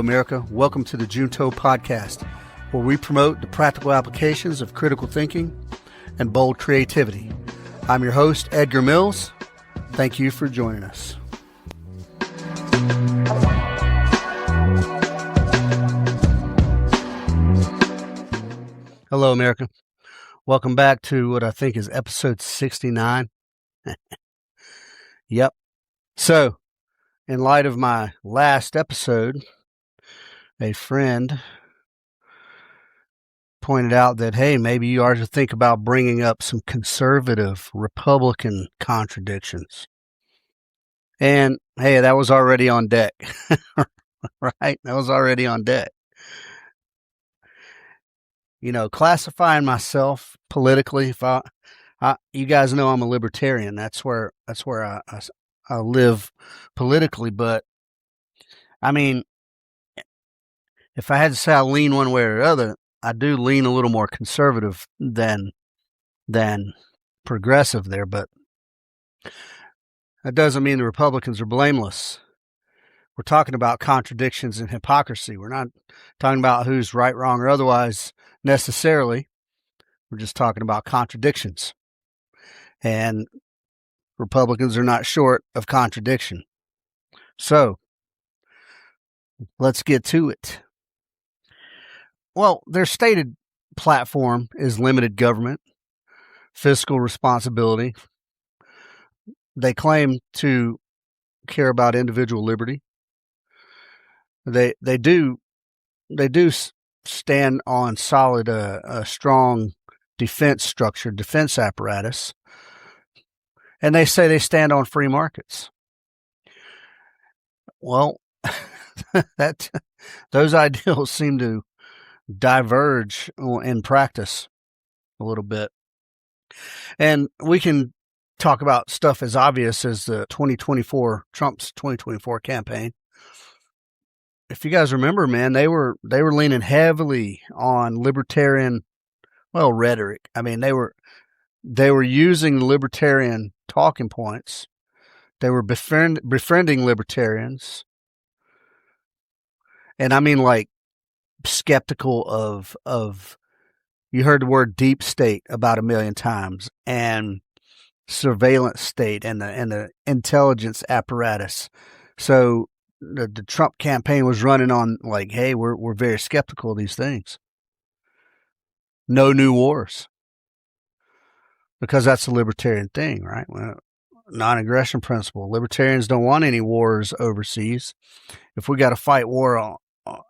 America. Welcome to the Junto Podcast, where we promote the practical applications of critical thinking and bold creativity. I'm your host, Edgar Mills. Thank you for joining us. Hello, America. Welcome back to what I think is episode 69. Yep. So, in light of my last episode, a friend pointed out that, hey, maybe you are to think about bringing up some conservative Republican contradictions. And, hey, that was already on deck, right? That was already on deck. You know, classifying myself politically, if you guys know I'm a libertarian. That's where I live politically. But I mean, if I had to say I lean one way or the other, I do lean a little more conservative than progressive there. But that doesn't mean the Republicans are blameless. We're talking about contradictions and hypocrisy. We're not talking about who's right, wrong, or otherwise necessarily. We're just talking about contradictions. And Republicans are not short of contradiction. So, let's get to it. Well, their stated platform is limited government, fiscal responsibility. They claim to care about individual liberty. They do stand on solid, a strong defense structure, defense apparatus, and they say they stand on free markets. Well, those ideals seem to diverge in practice a little bit, and we can talk about stuff as obvious as Trump's 2024 campaign. If you guys remember, man, they were leaning heavily on libertarian, rhetoric. I mean, they were using libertarian talking points. They were befriending libertarians, and I mean, like, skeptical of. You heard the word deep state about 1 million times, and surveillance state, and the intelligence apparatus. So the Trump campaign was running on like, hey, we're very skeptical of these things. No new wars. Because that's a libertarian thing, right? Well, non-aggression principle. Libertarians don't want any wars overseas. If we got to fight war on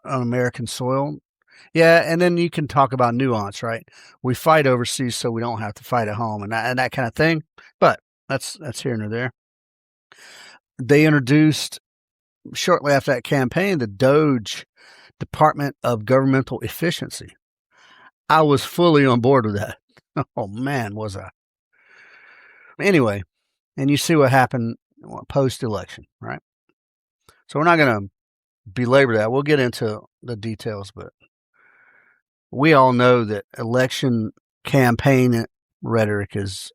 American soil, yeah, and then you can talk about nuance, right? We fight overseas so we don't have to fight at home, and that kind of thing. But that's here and there. They introduced, shortly after that campaign, the DOGE, Department of Governmental Efficiency. I was fully on board with that. Oh, man, was I. Anyway, and you see what happened post-election, right? So we're not going to belabor that. We'll get into the details, but we all know that election campaign rhetoric is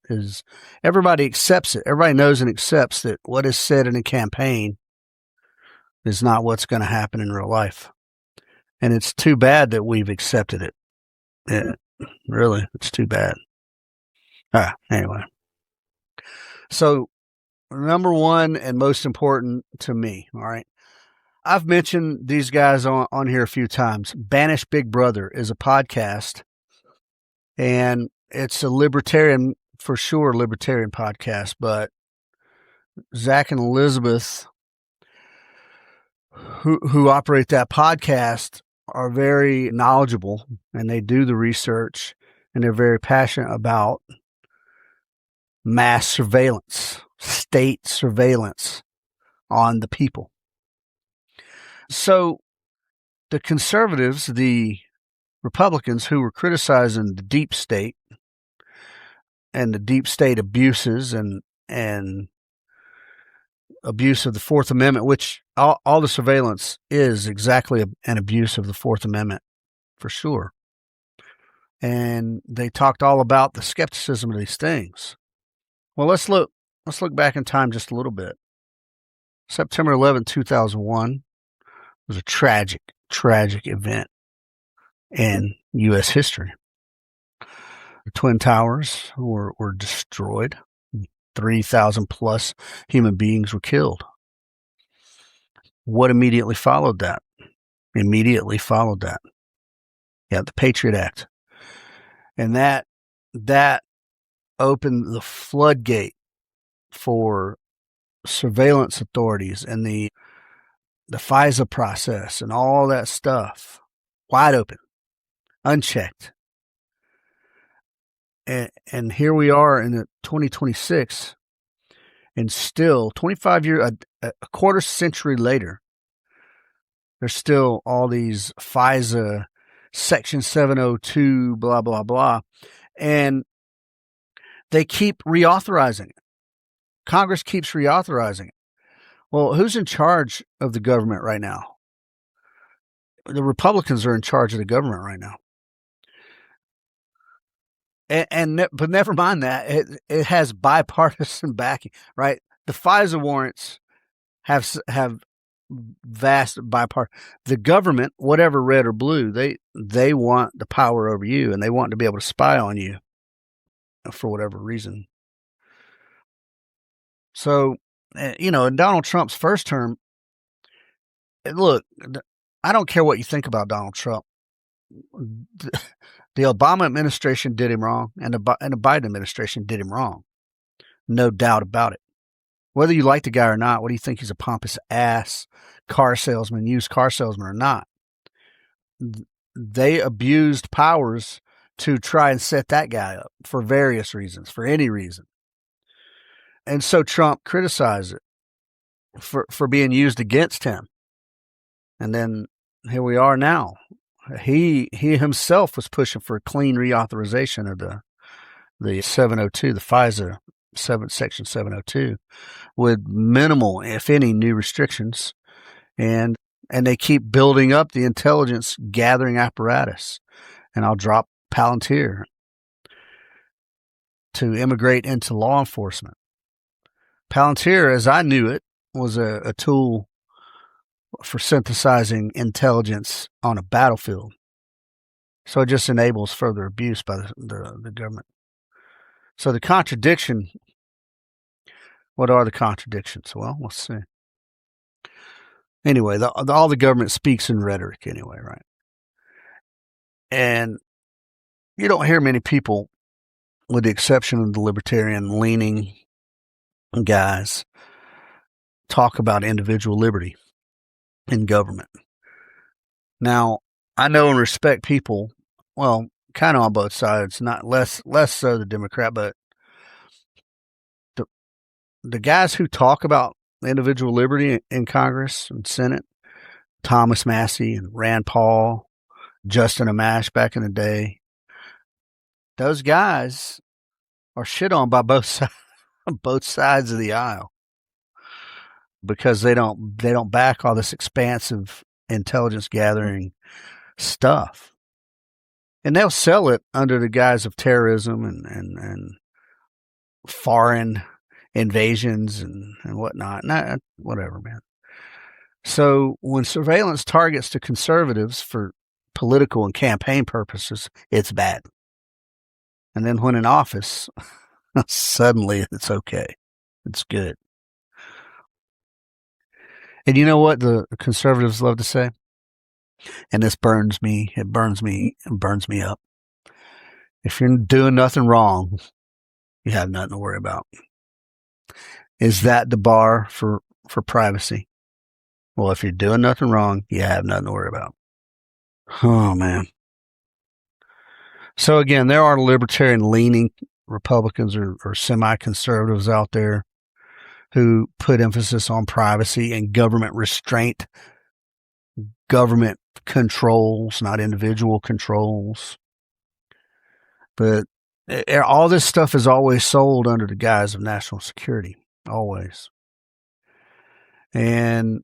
everybody accepts it. Everybody knows and accepts that what is said in a campaign is not what's going to happen in real life. And it's too bad that we've accepted it. Yeah, really, it's too bad. Anyway. So, number one and most important to me, all right? I've mentioned these guys on here a few times. Banish Big Brother is a podcast, and it's a libertarian, for sure, libertarian podcast, but Zach and Elizabeth, who operate that podcast, are very knowledgeable, and they do the research, and they're very passionate about mass surveillance, state surveillance on the people. So the conservatives, the Republicans who were criticizing the deep state and the deep state abuses and abuse of the Fourth Amendment, which all the surveillance is exactly an abuse of the Fourth Amendment, for sure. And they talked all about the skepticism of these things. Well, let's look back in time just a little bit. September 11, 2001, was a tragic, tragic event in U.S. history. The Twin Towers were destroyed. 3,000 plus human beings were killed. What immediately followed that? Yeah, the Patriot Act. And that opened the floodgate for surveillance authorities and the FISA process and all that stuff. Wide open, unchecked. And here we are in 2026, and still 25 years, a quarter century later, there's still all these FISA Section 702, blah, blah, blah. And they keep reauthorizing it. Congress keeps reauthorizing it. Well, who's in charge of the government right now? The Republicans are in charge of the government right now. But never mind that, it has bipartisan backing, right? The FISA warrants have vast bipartisan. The government, whatever red or blue, they want the power over you, and they want to be able to spy on you for whatever reason. So, in Donald Trump's first term, look, I don't care what you think about Donald Trump. The Obama administration did him wrong, and the Biden administration did him wrong. No doubt about it. Whether you like the guy or not, what do you think he's a pompous ass used car salesman or not? They abused powers to try and set that guy up for various reasons, for any reason. And so Trump criticized it for being used against him. And then here we are now. He himself was pushing for a clean reauthorization of the 702, the FISA Section 702, with minimal, if any, new restrictions. And they keep building up the intelligence gathering apparatus. And I'll drop Palantir to immigrate into law enforcement. Palantir, as I knew it, was a tool for synthesizing intelligence on a battlefield. So it just enables further abuse by the government. So the contradiction, what are the contradictions? Well, let's see. Anyway, all the government speaks in rhetoric anyway, right? And you don't hear many people, with the exception of the libertarian-leaning guys, talk about individual liberty in government. Now, I know and respect people, well, kind of on both sides, not less so the Democrat, but the guys who talk about individual liberty in Congress and Senate, Thomas Massey and Rand Paul, Justin Amash back in the day, those guys are shit on by both sides of the aisle, because they don't back all this expansive intelligence gathering stuff. And they'll sell it under the guise of terrorism and foreign invasions and whatnot. Whatever, man. So when surveillance targets to conservatives for political and campaign purposes, it's bad. And then when in office, suddenly it's okay. It's good. And you know what the conservatives love to say? And this burns me. It burns me up. If you're doing nothing wrong, you have nothing to worry about. Is that the bar for privacy? Well, if you're doing nothing wrong, you have nothing to worry about. Oh, man. So again, there are libertarian-leaning Republicans or semi-conservatives out there who put emphasis on privacy and government restraint, government controls, not individual controls. But all this stuff is always sold under the guise of national security, always. And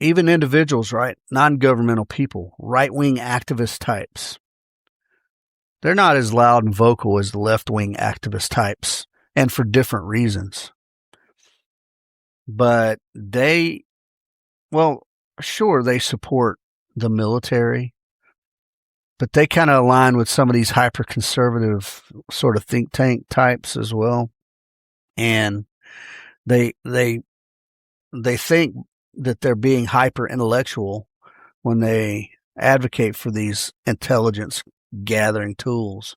even individuals, right, non-governmental people, right-wing activist types, they're not as loud and vocal as the left-wing activist types, and for different reasons. But sure, they support the military, but they kind of align with some of these hyper conservative sort of think tank types as well. And they think that they're being hyper intellectual when they advocate for these intelligence gathering tools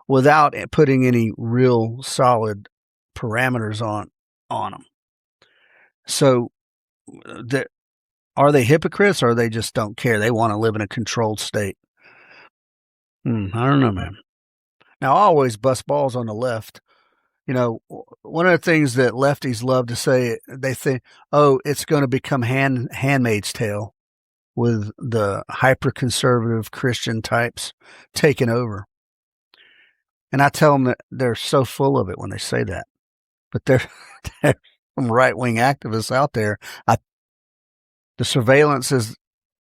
without putting any real solid parameters on them. So, are they hypocrites, or they just don't care? They want to live in a controlled state. I don't know, man. Now, I always bust balls on the left. You know, one of the things that lefties love to say, they think, oh, it's going to become Handmaid's Tale with the hyper-conservative Christian types taking over. And I tell them that they're so full of it when they say that. But they're some right-wing activists out there. The surveillance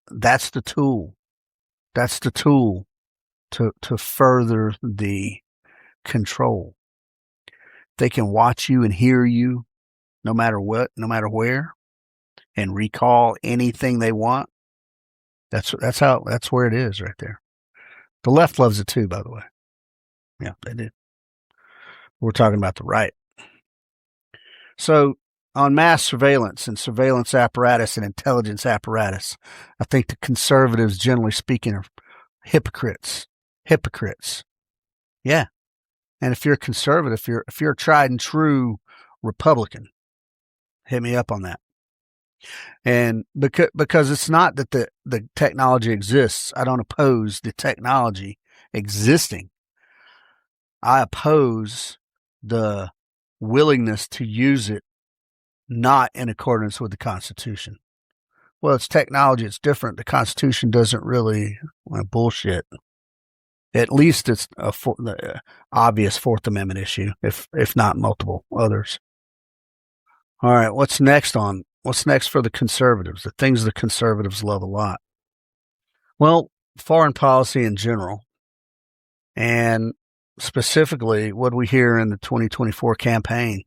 that's the tool. That's the tool to further the control. They can watch you and hear you no matter what, no matter where, and recall anything they want. That's where it is right there. The left loves it too, by the way. Yeah, they do. We're talking about the right. So on mass surveillance and surveillance apparatus and intelligence apparatus, I think the conservatives, generally speaking, are hypocrites. Yeah. And if you're a conservative, if you're a tried and true Republican, hit me up on that. And because it's not that the technology exists. I don't oppose the technology existing. I oppose the willingness to use it not in accordance with the Constitution. Well, it's technology. It's different. The Constitution doesn't really bullshit. At least it's the obvious Fourth Amendment issue, if not multiple others. All right, what's next for the conservatives? The things the conservatives love a lot. Well, foreign policy in general, and specifically what we hear in the 2024 campaign.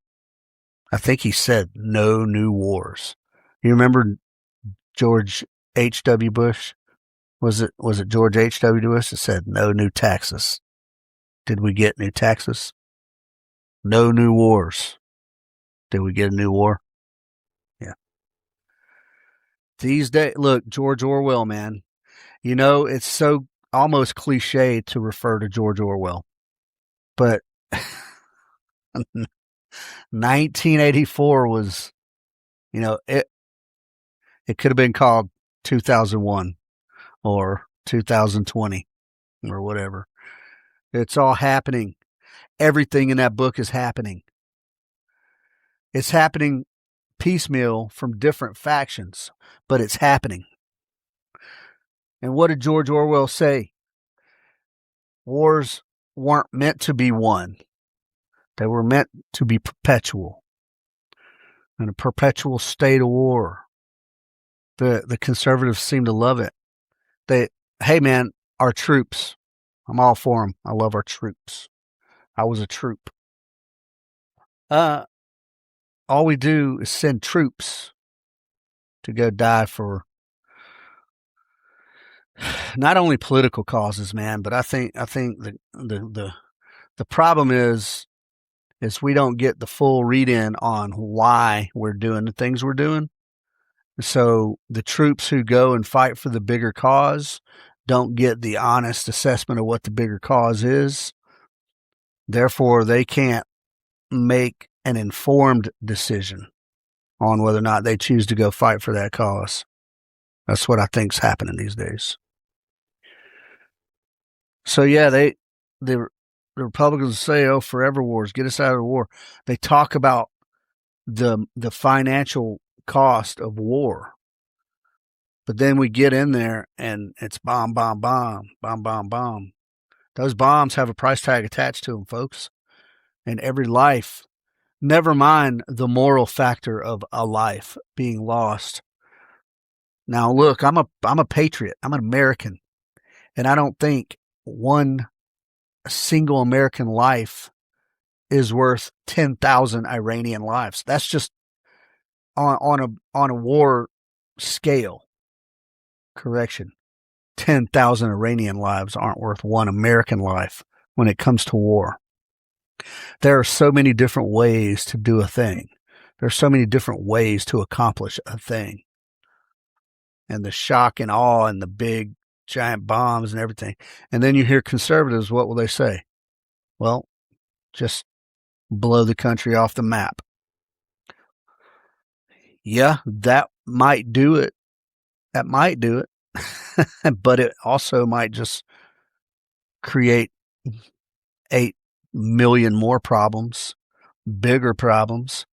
I think he said no new wars. You remember George H.W. Bush? Was it George H.W. Bush that said no new taxes? Did we get new taxes? No new wars. Did we get a new war? Yeah. These days, look, George Orwell, man. You know, it's so almost cliche to refer to George Orwell. But 1984 was, you know, it could have been called 2001 or 2020 or whatever. It's all happening. Everything in that book is happening. It's happening piecemeal from different factions, but it's happening. And what did George Orwell say? Wars weren't meant to be won. They were meant to be perpetual. And a perpetual state of war. The conservatives seem to love it. Hey man, our troops. I'm all for them. I love our troops. I was a troop. All we do is send troops to go die for not only political causes, man, but I think the problem is we don't get the full read in on why we're doing the things we're doing. So the troops who go and fight for the bigger cause don't get the honest assessment of what the bigger cause is. Therefore, they can't make an informed decision on whether or not they choose to go fight for that cause. That's what I think's happening these days. So yeah, the Republicans say, "Oh, forever wars, get us out of the war." They talk about the financial cost of war, but then we get in there and it's bomb, bomb, bomb, bomb, bomb, bomb. Those bombs have a price tag attached to them, folks, and every life. Never mind the moral factor of a life being lost. Now, look, I'm a patriot. I'm an American, and I don't think one single American life is worth 10,000 Iranian lives. That's just on a war scale. Correction. 10,000 Iranian lives aren't worth one American life when it comes to war. There are so many different ways to do a thing. There are so many different ways to accomplish a thing. And the shock and awe and the big giant bombs and everything. And then you hear conservatives, what will they say? Well, just blow the country off the map. Yeah, that might do it. That might do it. But it also might just create 8 million more problems, bigger problems.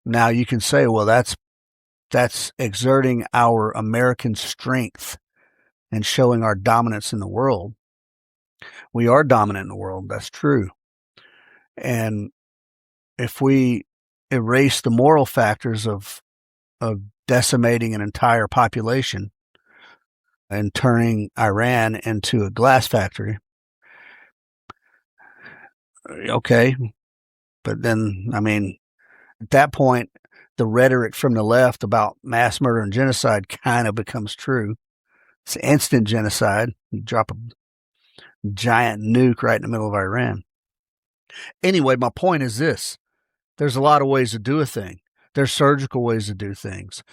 Now you can say, well, that's exerting our American strength and showing our dominance in the world. We are dominant in the world. That's true. And if we erase the moral factors of decimating an entire population and turning Iran into a glass factory, okay. But then, I mean, at that point, the rhetoric from the left about mass murder and genocide kind of becomes true. It's instant genocide. You drop a giant nuke right in the middle of Iran. Anyway, my point is this. There's a lot of ways to do a thing. There's surgical ways to do things.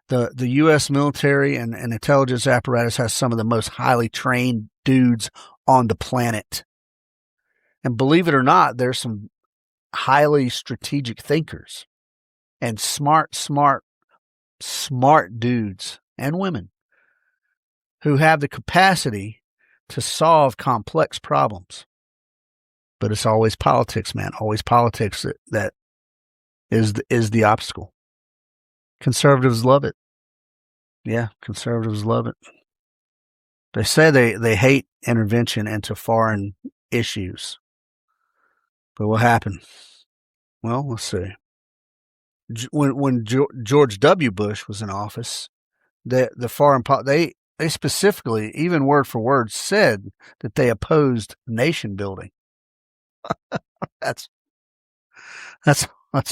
The U.S. military and intelligence apparatus has some of the most highly trained dudes on the planet. And believe it or not, there's some highly strategic thinkers and smart dudes and women who have the capacity to solve complex problems. But it's always politics, man. Always politics that is the obstacle. Conservatives love it. Yeah, conservatives love it. They say they hate intervention into foreign issues. But what happened? Well, let's see. When George W. Bush was in office, the foreign they specifically, even word for word, said that they opposed nation building. That's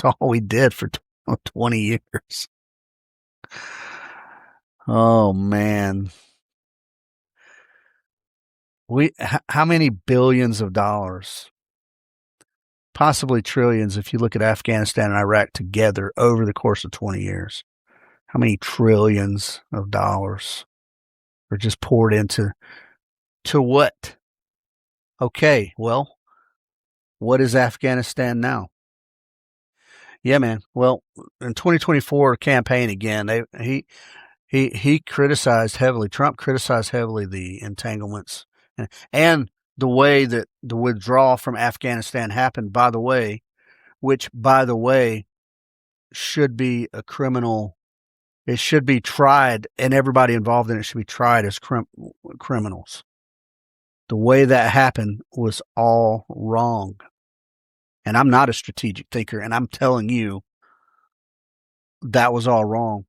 all we did for 20 years. Oh man. How many billions of dollars, possibly trillions if you look at Afghanistan and Iraq together over the course of 20 years, how many trillions of dollars are just poured into what? Okay, well, what is Afghanistan now? Yeah, man. Well, in 2024 campaign again, he criticized heavily. Trump criticized heavily the entanglements and the way that the withdrawal from Afghanistan happened. Which by the way should be a criminal. It should be tried, and everybody involved in it should be tried as criminals. The way that happened was all wrong. And I'm not a strategic thinker, and I'm telling you that was all wrong.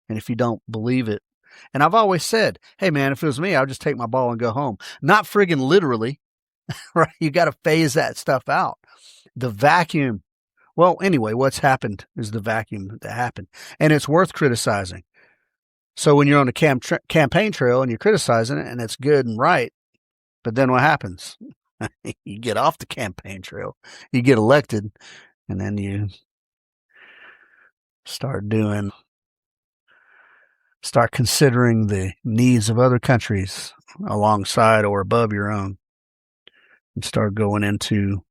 And if you don't believe it, and I've always said, hey man, if it was me, I'll just take my ball and go home. Not friggin' literally, right? You got to phase that stuff out. The vacuum. Well, anyway, what's happened is the vacuum that happened, and it's worth criticizing. So when you're on the campaign trail and you're criticizing it and it's good and right, but then what happens? You get off the campaign trail, you get elected, and then you start considering the needs of other countries alongside or above your own, and start going into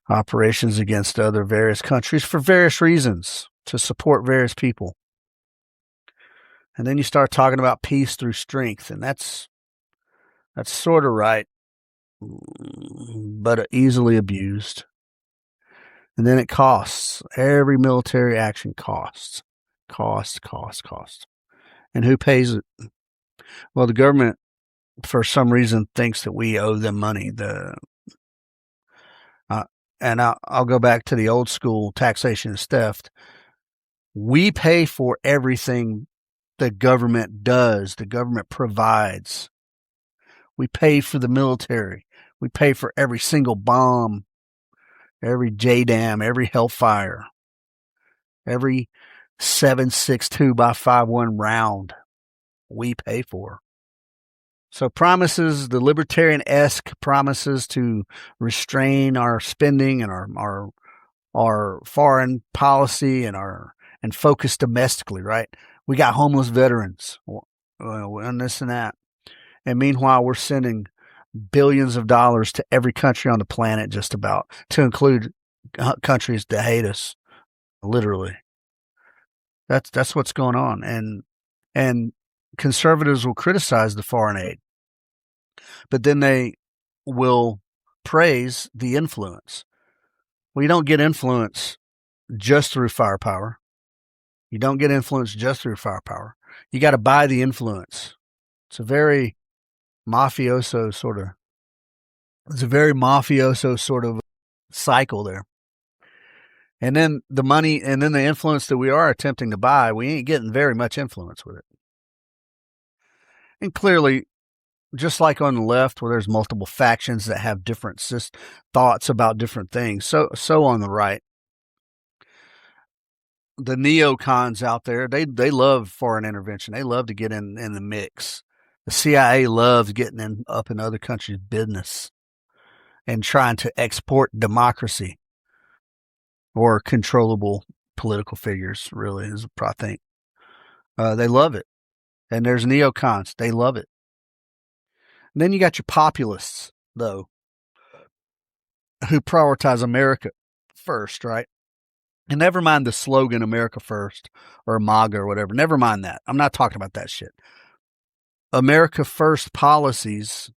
operations against other various countries for various reasons to support various people. And then you start talking about peace through strength, and that's sort of right, but easily abused. And then it costs. Every military action costs. Cost. And who pays it? Well, the government, for some reason, thinks that we owe them money. And I'll go back to the old school taxation is theft. We pay for everything the government does. The government provides. We pay for the military. We pay for every single bomb, every JDAM, every Hellfire, every 7.62 by 5.1 round. we pay for. So promises, the libertarian-esque promises to restrain our spending and our foreign policy and focus domestically, right? We got homeless veterans and this and that. And meanwhile, we're sending billions of dollars to every country on the planet, just about, to include countries that hate us, literally. That's what's going on. And conservatives will criticize the foreign aid, but then they will praise the influence. Well, you don't get influence just through firepower. You don't get influence just through firepower. You got to buy the influence. It's a very mafioso sort of cycle there. And then the money and then the influence that we are attempting to buy, we ain't getting very much influence with it. And clearly, just like on the left, where there's multiple factions that have different thoughts about different things, so on the right, the neocons out there, they love foreign intervention. They love to get in the mix. The CIA loves getting up in other countries' business and trying to export democracy or controllable political figures, really, is what I think. They love it. And there's neocons. They love it. And then you got your populists, though, who prioritize America first, right? And never mind the slogan America First or MAGA or whatever. Never mind that. I'm not talking about that shit. America First policies,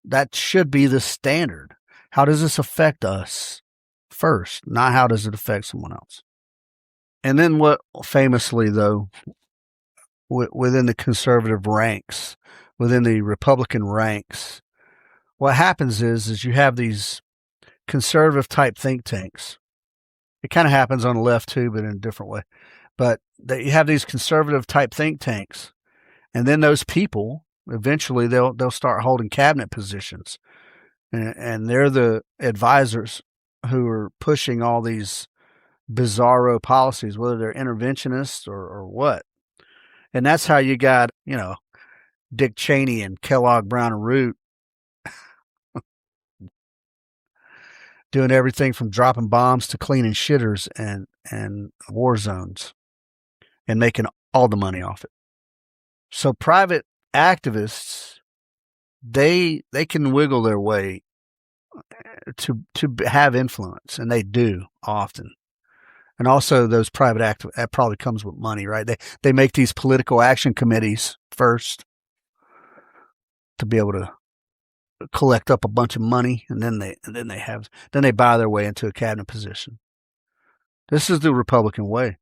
that should be the standard. How does this affect us first? Not how does it affect someone else? And then what famously, though, within the conservative ranks, within the Republican ranks, what happens is you have these conservative type think tanks. It kind of happens on the left too, but in a different way. But you have these conservative type think tanks, and then those people eventually they'll start holding cabinet positions, and they're the advisors who are pushing all these bizarro policies, whether they're interventionists or what. And that's how you got, Dick Cheney and Kellogg Brown and Root doing everything from dropping bombs to cleaning shitters and war zones and making all the money off it. So private activists, they can wiggle their way to have influence, and they do often. And also those private activists, that probably comes with money, right? They make these political action committees first to be able to collect up a bunch of money, and then they buy their way into a cabinet position. This is the Republican way.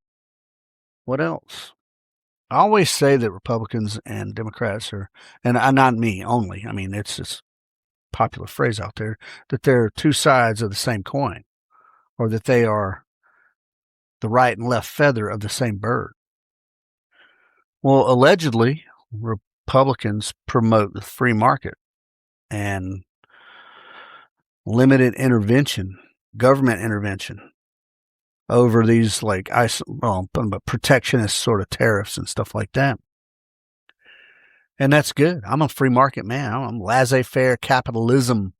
What else? I always say that Republicans and Democrats are, and not me only, I mean, it's this popular phrase out there, that they're two sides of the same coin, or that they are the right and left feather of the same bird. Well, allegedly, Republicans promote the free market and limited intervention, government intervention over these protectionist sort of tariffs and stuff like that. And that's good. I'm a free market man. I'm laissez-faire capitalism,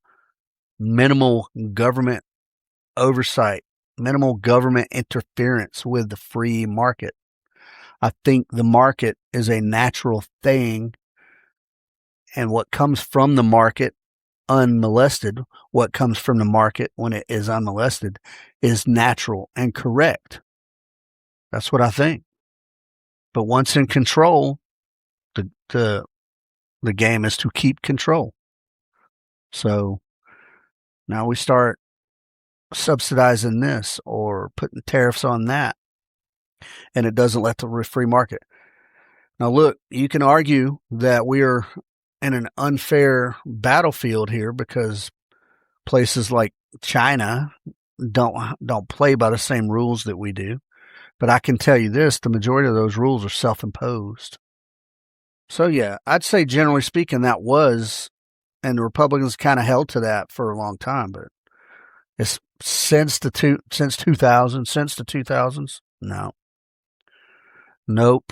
minimal government oversight, minimal government interference with the free market. I think the market is a natural thing, and what comes from the market unmolested, what comes from the market when it is unmolested, is natural and correct. That's what I think. But once in control, the game is to keep control. So now we start subsidizing this or putting tariffs on that, and it doesn't let the free market. Now look, you can argue that we are in an unfair battlefield here because places like China don't play by the same rules that we do. But I can tell you this, the majority of those rules are self-imposed. So yeah, I'd say generally speaking that was, and the Republicans kind of held to that for a long time, but it's since the 2000s, no. Nope.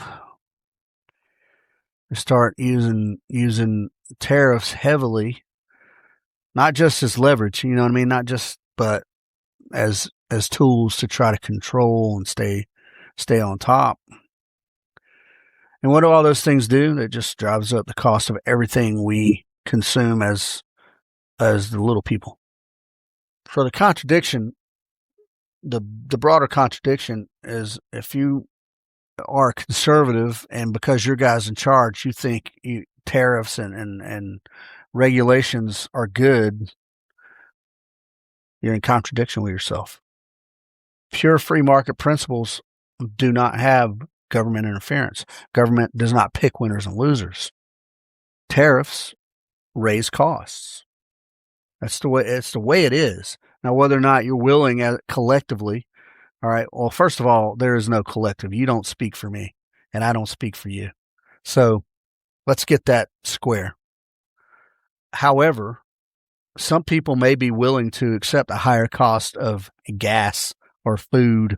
start using tariffs heavily, not just as leverage, you know what I mean? Not just, but as tools to try to control and stay on top. And what do all those things do? It just drives up the cost of everything we consume as the little people. So the contradiction, the broader contradiction is, if you are conservative and because your guy's in charge, you think tariffs and regulations are good, you're in contradiction with yourself. Pure free market principles do not have government interference. Government does not pick winners and losers. Tariffs raise costs. That's the way it is. Now, whether or not you're willing collectively, all right, well, first of all, there is no collective. You don't speak for me, and I don't speak for you. So let's get that square. However, some people may be willing to accept a higher cost of gas or food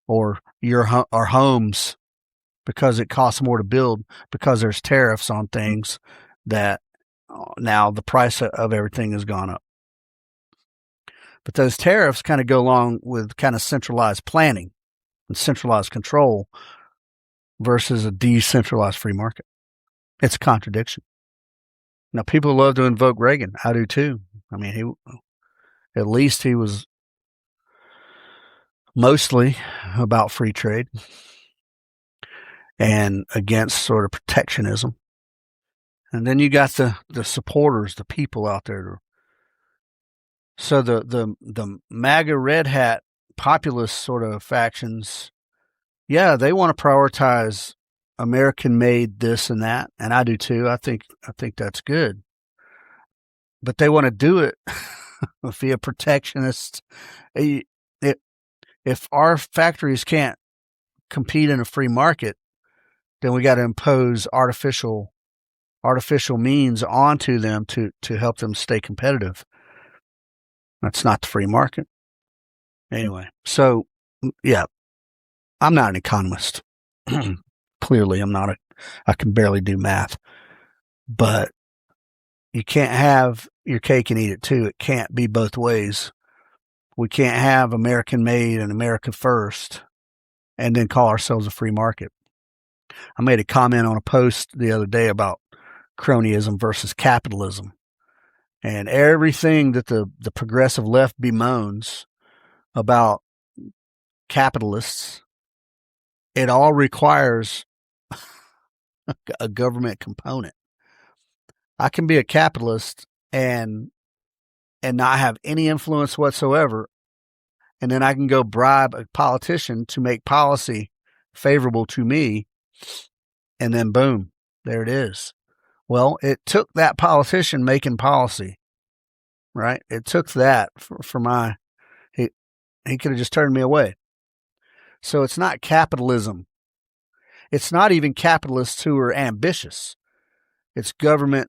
or our homes because it costs more to build, because there's tariffs on things that now the price of everything has gone up. But those tariffs kind of go along with kind of centralized planning and centralized control versus a decentralized free market. It's a contradiction. Now, people love to invoke Reagan. I do too. I mean, at least he was mostly about free trade and against sort of protectionism. And then you got the supporters, the people out there. So the MAGA red hat populist sort of factions, yeah, they want to prioritize American-made this and that, and I do too. I think that's good, but they want to do it via protectionist. If our factories can't compete in a free market, then we got to impose artificial means onto them to help them stay competitive. That's not the free market. Anyway, so yeah, I'm not an economist. Clearly, I'm not. I can barely do math. But you can't have your cake and eat it too. It can't be both ways. We can't have American made and America first and then call ourselves a free market. I made a comment on a post the other day about cronyism versus capitalism. And everything that the progressive left bemoans about capitalists, it all requires a government component. I can be a capitalist and not have any influence whatsoever, and then I can go bribe a politician to make policy favorable to me, and then boom, there it is. Well, it took that politician making policy, right? It took that for my, he could have just turned me away. So it's not capitalism. It's not even capitalists who are ambitious. It's government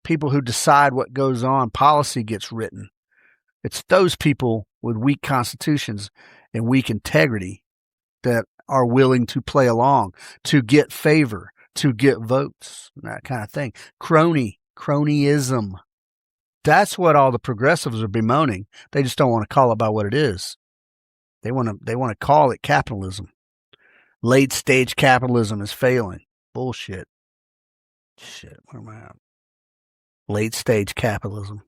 people who decide what goes on. Policy gets written. It's those people with weak constitutions and weak integrity that are willing to play along, to get favor, to get votes, that kind of thing. Cronyism. That's what all the progressives are bemoaning. They just don't want to call it by what it is. They want to call it capitalism. Late stage capitalism is failing. Bullshit. Shit, where am I at? Late stage capitalism.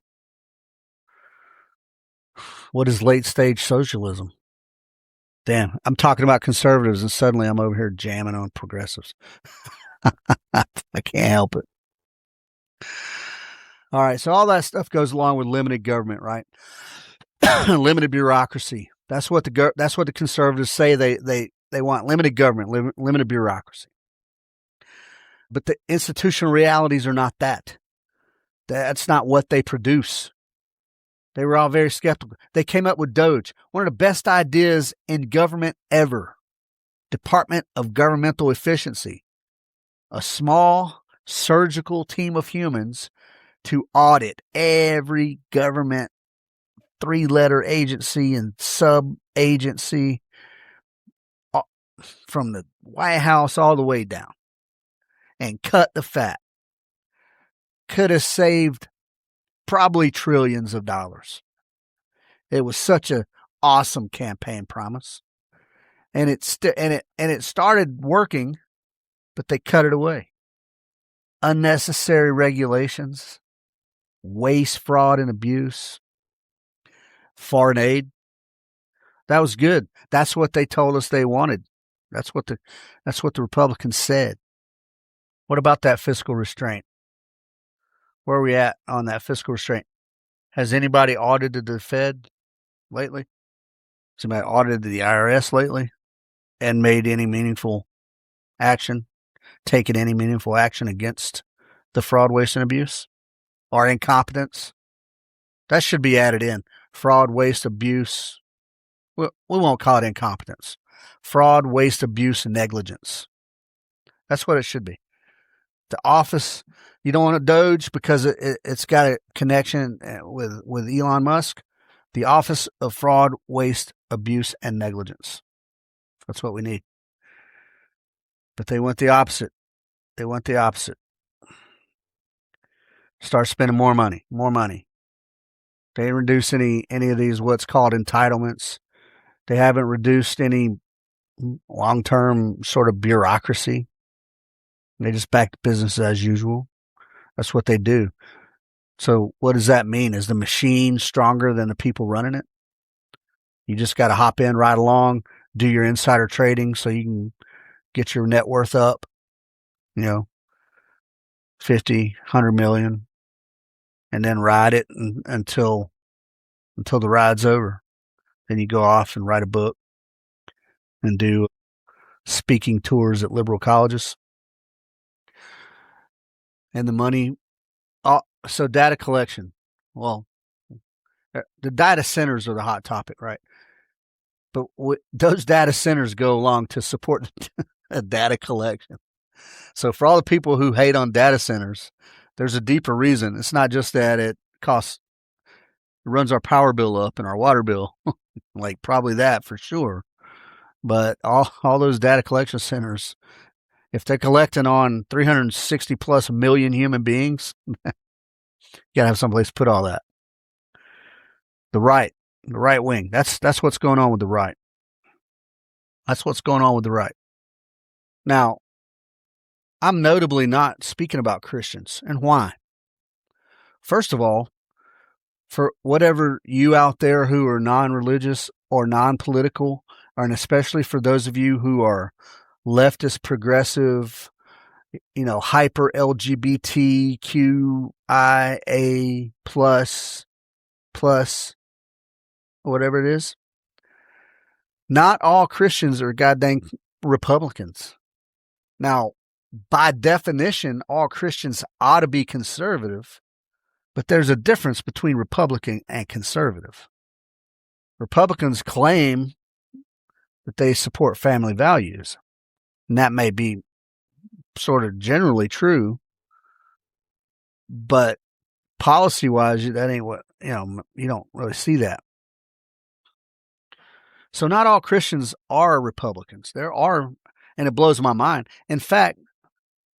What is late stage socialism? Damn, I'm talking about conservatives and suddenly I'm over here jamming on progressives. I can't help it. All right, so all that stuff goes along with limited government, right? Limited bureaucracy. That's what the conservatives say they want: limited government, limited bureaucracy. But the institutional realities are not that. That's not what they produce. They were all very skeptical. They came up with DOGE, one of the best ideas in government ever. Department of Governmental Efficiency. A small surgical team of humans to audit every government 3-letter agency and sub-agency from the White House all the way down. and cut the fat. Could have saved probably trillions of dollars. It was such an awesome campaign promise. And it started working, but they cut it away. Unnecessary regulations, waste, fraud, and abuse, foreign aid. That was good. That's what they told us they wanted. That's what the Republicans said. What about that fiscal restraint? Where are we at on that fiscal restraint? Has anybody audited the Fed lately? Has anybody audited the IRS lately and made any meaningful action, taken any meaningful action against the fraud, waste, and abuse or incompetence? That should be added in. Fraud, waste, abuse. We won't call it incompetence. Fraud, waste, abuse, and negligence. That's what it should be. The office, you don't want to Doge because it's got a connection with Elon Musk. The Office of Fraud, Waste, Abuse, and Negligence. That's what we need. But they went the opposite. Start spending more money. They didn't reduce any of these what's called entitlements. They haven't reduced any long-term sort of bureaucracy. They just back to business as usual. That's what they do. So what does that mean? Is the machine stronger than the people running it? You just got to hop in right along, do your insider trading so you can get your net worth up, 50, 100 million, and then ride it until the ride's over. Then you go off and write a book and do speaking tours at liberal colleges. And the money, so data collection. Well, the data centers are the hot topic, right? But those data centers go along to support the data collection. So for all the people who hate on data centers, there's a deeper reason. It's not just that it runs our power bill up and our water bill, like probably that for sure. But all those data collection centers, if they're collecting on 360 plus million human beings, you gotta have someplace to put all that. The right wing. That's what's going on with the right. Now, I'm notably not speaking about Christians. And why? First of all, for whatever you out there who are non-religious or non-political, and especially for those of you who are leftist, progressive, hyper LGBTQIA plus, whatever it is, not all Christians are goddamn Republicans. Now, by definition, all Christians ought to be conservative, but there's a difference between Republican and conservative. Republicans claim that they support family values, and that may be sort of generally true, but policy-wise, that ain't what, you don't really see that. So not all Christians are Republicans. There are, and it blows my mind. In fact,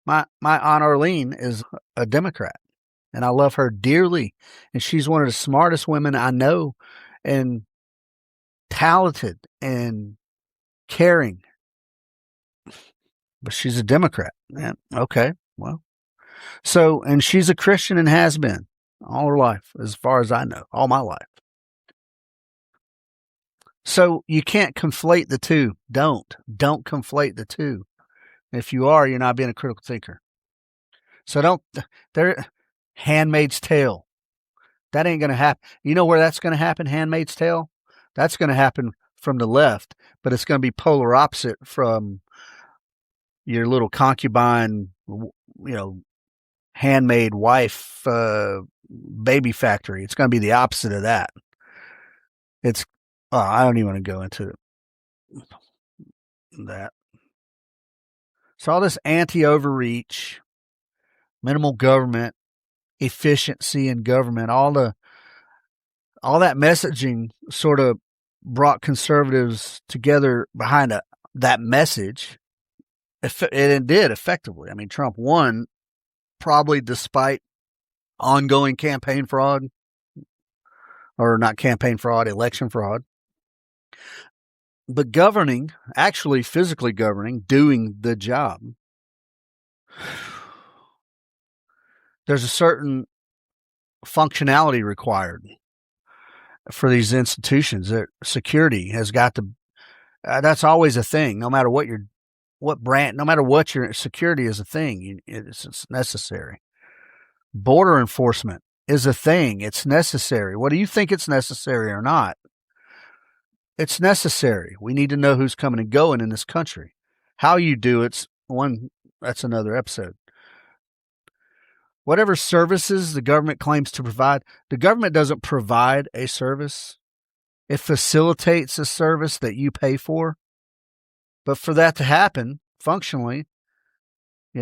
my Aunt Arlene is a Democrat, and I love her dearly, and she's one of the smartest women I know, and talented and caring. But she's a Democrat. Yeah, okay, well. So, and she's a Christian and has been all her life, as far as I know, all my life. So you can't conflate the two. Don't conflate the two. If you are, you're not being a critical thinker. So Handmaid's Tale. That ain't going to happen. You know where that's going to happen, Handmaid's Tale? That's going to happen from the left, but it's going to be polar opposite from your little concubine, handmaid wife, baby factory. It's going to be the opposite of that. I don't even want to go into that. So all this anti-overreach, minimal government, efficiency in government, all that messaging sort of brought conservatives together behind that message. it did effectively. I mean, Trump won probably despite ongoing campaign fraud, or not campaign fraud, election fraud. But governing, actually physically governing, doing the job, there's a certain functionality required for these institutions. That security has got to. That's always a thing. No matter what brand, no matter what your security is a thing. It's necessary. Border enforcement is a thing. It's necessary. Whether you think it's necessary or not, it's necessary. We need to know who's coming and going in this country. How you do it's one. That's another episode. Whatever services the government claims to provide, the government doesn't provide a service. It facilitates a service that you pay for. But for that to happen functionally,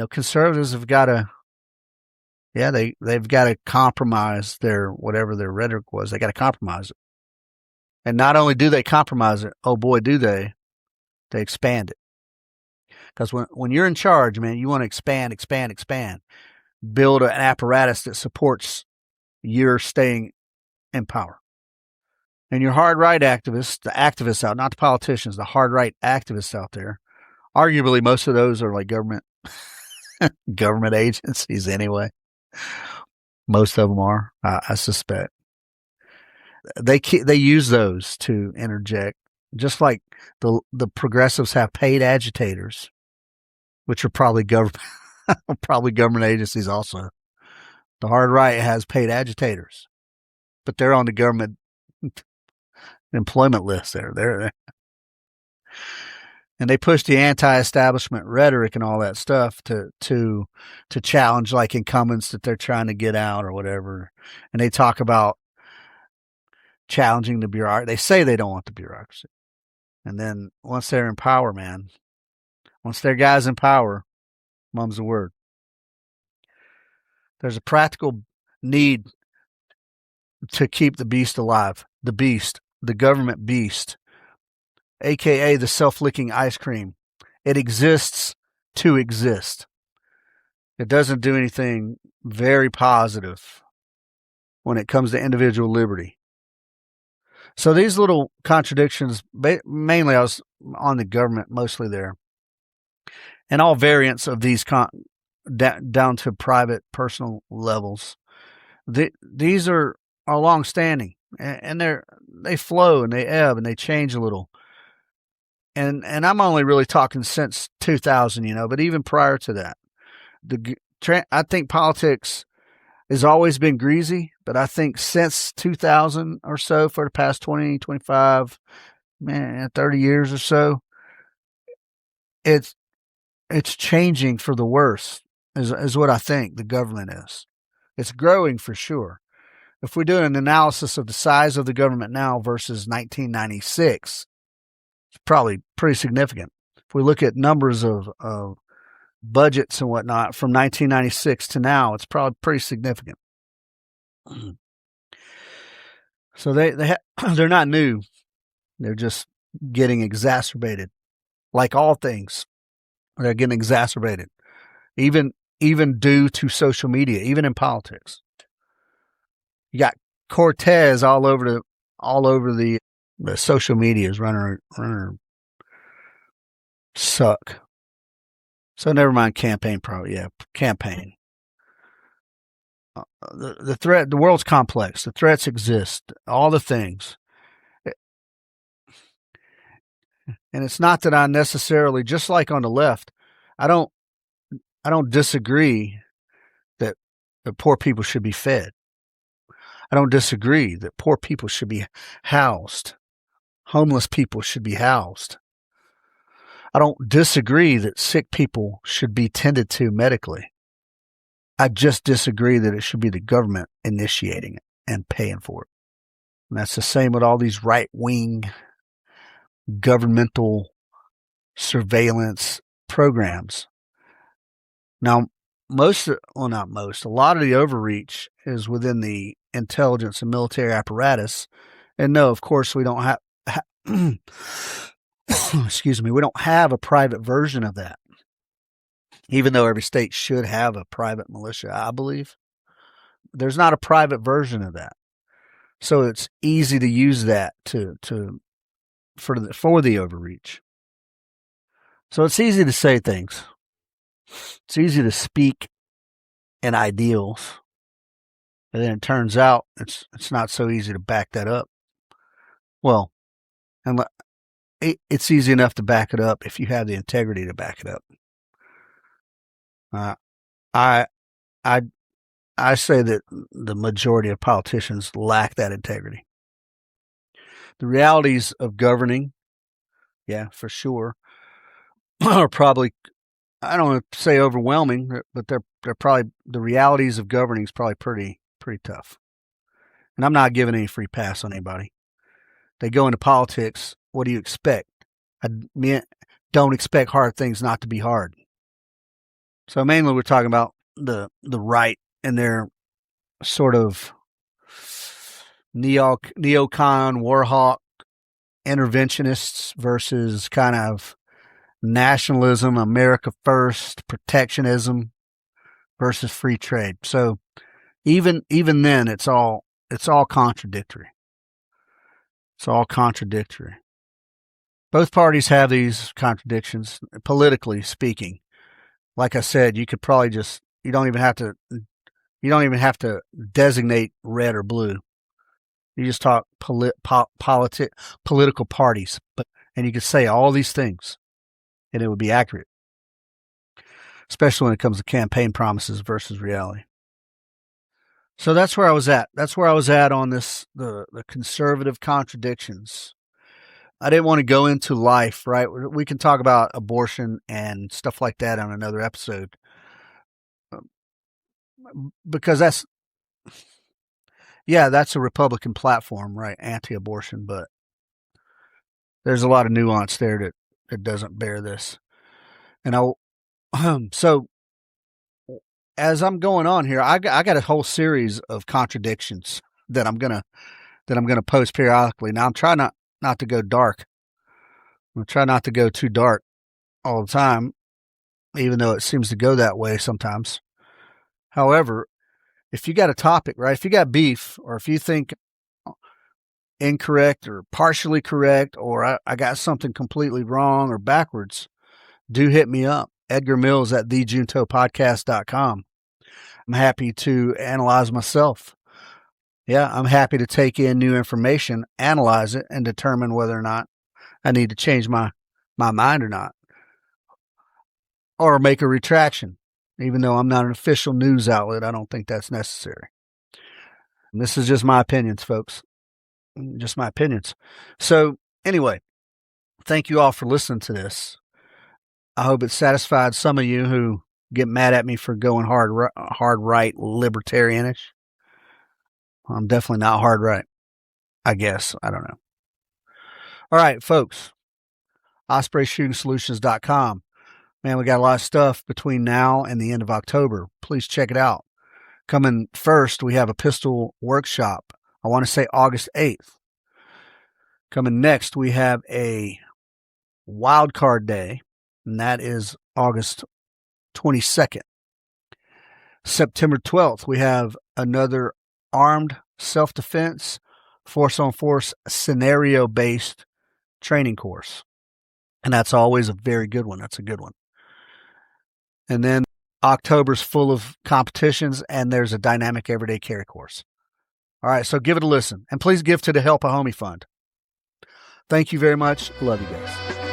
conservatives have got to, they've got to compromise whatever their rhetoric was. They got to compromise it. And not only do they compromise it, oh boy, do they expand it. Because when you're in charge, man, you want to expand. Build an apparatus that supports your staying in power. And your hard right activists, the activists out, not the politicians, the hard right activists out there, arguably most of those are like government agencies anyway. Most of them are, I suspect. They use those to interject, just like the progressives have paid agitators, which are probably government agencies also. The hard right has paid agitators, but they're on the government employment list there. And they push the anti-establishment rhetoric and all that stuff to challenge like incumbents that they're trying to get out or whatever. And they talk about challenging the bureaucracy. They say they don't want the bureaucracy. And then once they're in power, man, once their guys in power, mum's the word. There's a practical need to keep the beast alive. The beast, the government beast, aka the self-licking ice cream. It exists to exist. It doesn't do anything very positive when it comes to individual liberty. So these little contradictions, mainly I was on the government mostly there, and all variants of these down to private, personal levels. These are long-standing, and they flow and they ebb and they change a little. And I'm only really talking since 2000, but even prior to that, I think politics has always been greasy, but I think since 2000 or so, for the past 20, 25, 30 years or so, it's changing for the worse, is what I think the government is. It's growing for sure. If we do an analysis of the size of the government now versus 1996, it's probably pretty significant. If we look at numbers of budgets and whatnot from 1996 to now, it's probably pretty significant. So they're not new. They're just getting exacerbated. Like all things, they're getting exacerbated. Even due to social media, even in politics. You got Cortez all over the social medias running suck. So never mind campaign, probably. Yeah, campaign. The threat, the world's complex. The threats exist. All the things. And it's not that I necessarily, just like on the left, I don't disagree that poor people should be fed. I don't disagree that poor people should be housed. Homeless people should be housed. I don't disagree that sick people should be tended to medically. I just disagree that it should be the government initiating it and paying for it. And that's the same with all these right-wing governmental surveillance programs. Now, a lot of the overreach is within the intelligence and military apparatus. And no, of course, we don't have, excuse me, we don't have a private version of that. even though every state should have a private militia, I believe. There's not a private version of that. So it's easy to use that for the overreach. So it's easy to say things. It's easy to speak in ideals. And then it turns out it's not so easy to back that up. Well, and it's easy enough to back it up if you have the integrity to back it up. I say that the majority of politicians lack that integrity. The realities of governing, yeah, for sure, are probably, I don't want to say overwhelming, but they're probably, the realities of governing is probably pretty tough. And I'm not giving any free pass on anybody. They go into politics. What do you expect? Don't expect hard things not to be hard. So mainly we're talking about the right and their sort of neocon, warhawk interventionists versus kind of nationalism, America first, protectionism versus free trade. So even then, it's all contradictory. It's all contradictory. Both parties have these contradictions, politically speaking. Like I said, you could probably just, you don't even have to designate red or blue. You just talk political parties, and you could say all these things, and it would be accurate, especially when it comes to campaign promises versus reality. So that's where I was at. That's where I was at on this, the conservative contradictions. I didn't want to go into life, right? We can talk about abortion and stuff like that on another episode. Because that's a Republican platform, right? Anti-abortion, but there's a lot of nuance there that doesn't bear this. And so as I'm going on here, I got a whole series of contradictions that I'm gonna post periodically. Now I'm trying not to go dark. I'm trying not to go too dark all the time, even though it seems to go that way sometimes. However, if you got a topic, right? If you got beef, or if you think incorrect or partially correct, or I got something completely wrong or backwards, do hit me up. Edgar Mills at thejuntopodcast.com. I'm happy to analyze myself. Yeah, I'm happy to take in new information, analyze it, and determine whether or not I need to change my mind or not. Or make a retraction. Even though I'm not an official news outlet, I don't think that's necessary. And this is just my opinions, folks. Just my opinions. So anyway, thank you all for listening to this. I hope it satisfied some of you who get mad at me for going hard right, libertarianish. I'm definitely not hard right, I guess. I don't know. All right, folks. OspreyShootingSolutions.com. Man, we got a lot of stuff between now and the end of October. Please check it out. Coming first, we have a pistol workshop. I want to say August 8th. Coming next, we have a wild card day, and that is August 22nd. September 12th, we have another armed self-defense, force-on-force, scenario-based training course. And that's always a very good one. That's a good one. And then October's full of competitions, and there's a dynamic everyday carry course. All right, so give it a listen. And please give to the Help a Homie Fund. Thank you very much. Love you guys.